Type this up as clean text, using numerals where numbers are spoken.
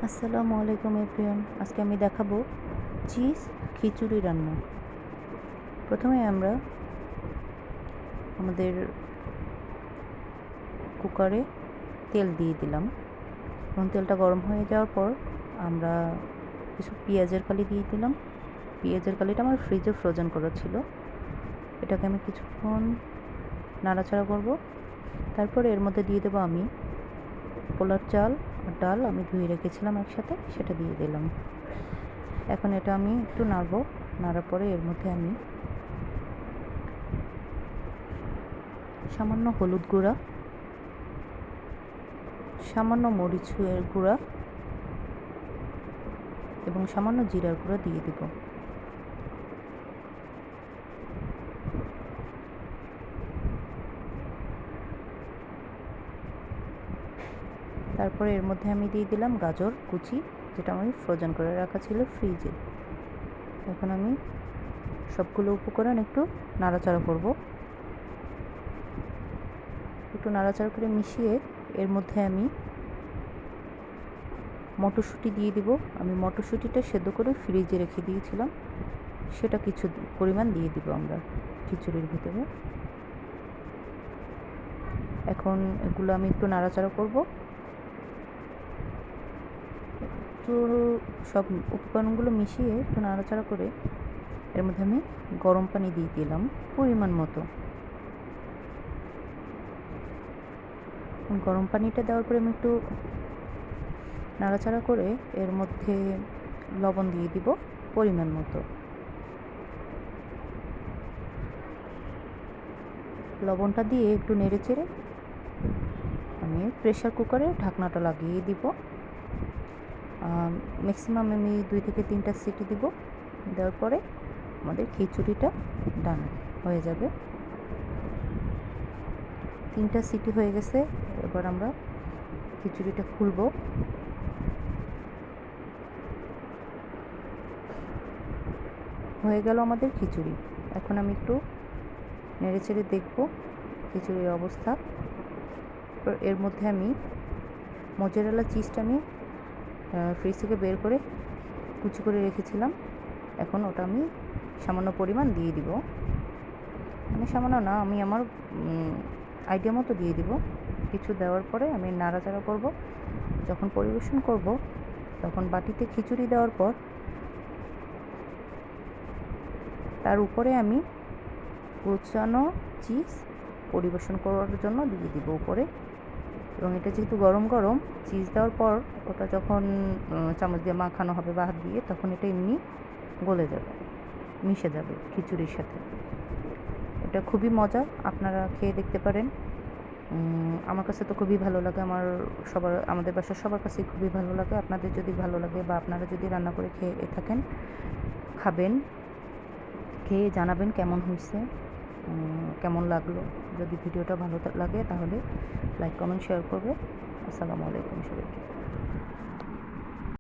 আসসালামু আলাইকুম এভরিওয়ান। আজকে আমি দেখাবো চিজ খিচুড়ি রান্না। প্রথমে আমরা আমাদের কুকারে তেল দিয়ে দিলাম এবং তেলটা গরম হয়ে যাওয়ার পর আমরা কিছু পেঁয়াজের কালি দিয়ে দিলাম। পেঁয়াজের কালিটা আমার ফ্রিজে ফ্রোজেন করা ছিল। এটাকে আমি কিছুক্ষণ নাড়াচাড়া করব। তারপরে এর মধ্যে দিয়ে দেবো আমি পোলার চাল আর ডাল আমি ধুয়ে রেখেছিলাম একসাথে, সেটা দিয়ে দিলাম। এখন এটা আমি একটু নাড়বো। নাড়ার পরে এর মধ্যে আমি সামান্য হলুদ গুঁড়া, সামান্য মরিচের গুঁড়া এবং সামান্য জিরার গুঁড়া দিয়ে দিব। তারপরে এর মধ্যে আমি দিয়ে দিলাম গাজর কুচি, যেটা আমি ফ্রোজেন করে রাখা ছিল ফ্রিজে। এখন আমি সবগুলো উপকরণ একটু নাড়াচাড়া করব। একটু নাড়াচাড়া করে মিশিয়ে এর মধ্যে আমি মটরশুঁটি দিয়ে দিব। আমি মটরশুঁটিটা সেদ্ধ করে ফ্রিজে রেখে দিয়েছিলাম, সেটা কিছু পরিমাণ দিয়ে দিব আমরা খিচুড়ির ভিতরে। এখন এগুলো আমি একটু নাড়াচাড়া করব। একটু সব উপকরণগুলো মিশিয়ে একটু নাড়াচাড়া করে এর মধ্যে আমি গরম পানি দিয়ে দিলাম পরিমাণ মতো। গরম পানিটা দেওয়ার পরে আমি একটু নাড়াচাড়া করে এর মধ্যে লবণ দিয়ে দিব পরিমাণ মতো। লবণটা দিয়ে একটু নেড়েচেড়ে আমি প্রেসার কুকারে ঢাকনাটা লাগিয়ে দিব। ম্যাক্সিমাম আমি 2 থেকে 3টা সিটি দিব। দেওয়ার পরে আমাদের খিচুড়িটা ডান হয়ে যাবে। 3টা সিটি হয়ে গেছে। এবার আমরা খিচুড়িটা খুলব। হয়ে গেল আমাদের খিচুড়ি। এখন আমি একটু নেড়েচেড়ে দেখব খিচুড়ির অবস্থা। এর মধ্যে আমি মোজারেলা চিজটা আমি ফ্রিজ থেকে বের করে কুচি করে রেখেছিলাম। এখন ওটা আমি সামান্য পরিমাণ দিয়ে দিব। মানে সামান্য না, আমি আমার আইডিয়া মতো দিয়ে দিব। কিছু দেওয়ার পরে আমি নাড়াচাড়া করব। যখন পরিবেশন করব তখন বাটিতে খিচুড়ি দেওয়ার পর তার উপরে আমি কুচানো চিজ পরিবেশন করার জন্য দিয়ে দিব উপরে। এবং এটা যেহেতু গরম গরম, চিজ দেওয়ার পর ওটা যখন চামচ দিয়ে মাখানো হবে বা হাত দিয়ে, তখন এটা এমনি গলে যাবে, মিশে যাবে খিচুড়ির সাথে। এটা খুবই মজা, আপনারা খেয়ে দেখতে পারেন। আমার কাছে তো খুবই ভালো লাগে, আমাদের বাসার সবার কাছেই খুবই ভালো লাগে। আপনাদের যদি ভালো লাগে বা আপনারা যদি রান্না করে খেয়ে থাকেন, খাবেন, খেয়ে জানাবেন কেমন হয়েছে, কেমন লাগলো। যদি ভিডিওটা ভালো লাগে তাহলে লাইক কমেন্ট শেয়ার করবে। আসসালামু আলাইকুম সবাইকে।